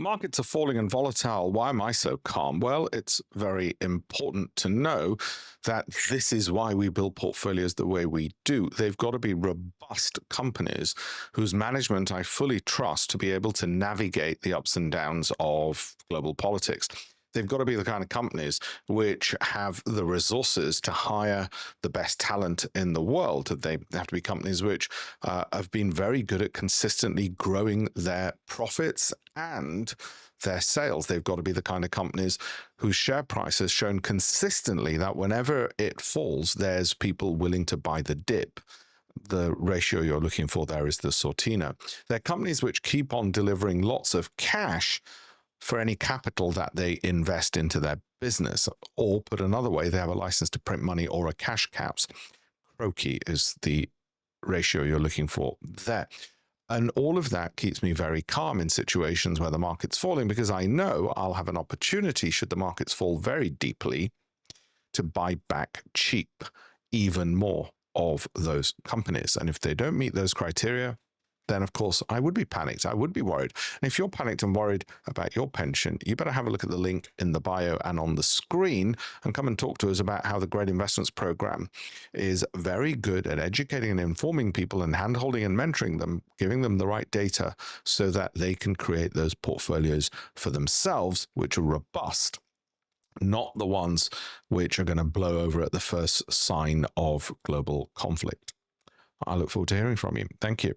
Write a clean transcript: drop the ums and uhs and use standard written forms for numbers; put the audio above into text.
Markets are falling and volatile. Why am I so calm? Well, it's very important to know that this is why we build portfolios the way we do. They've got to be robust companies whose management I fully trust to be able to navigate the ups and downs of global politics. They've got to be the kind of companies which have the resources to hire the best talent in the world. They have to be companies which have been very good at consistently growing their profits and their sales. They've got to be the kind of companies whose share price has shown consistently that whenever it falls, there's people willing to buy the dip. The ratio you're looking for there is the Sortino. They're companies which keep on delivering lots of cash for any capital that they invest into their business. Or put another way, they have a license to print money or a cash caps. CROCI is the ratio you're looking for there. And all of that keeps me very calm in situations where the market's falling, because I know I'll have an opportunity, should the markets fall very deeply, to buy back cheap even more of those companies. And if they don't meet those criteria, then of course I would be panicked. I would be worried. And if you're panicked and worried about your pension, you better have a look at the link in the bio and on the screen and come and talk to us about how the Great Investments Program is very good at educating and informing people and handholding and mentoring them, giving them the right data so that they can create those portfolios for themselves, which are robust, not the ones which are going to blow over at the first sign of global conflict. I look forward to hearing from you. Thank you.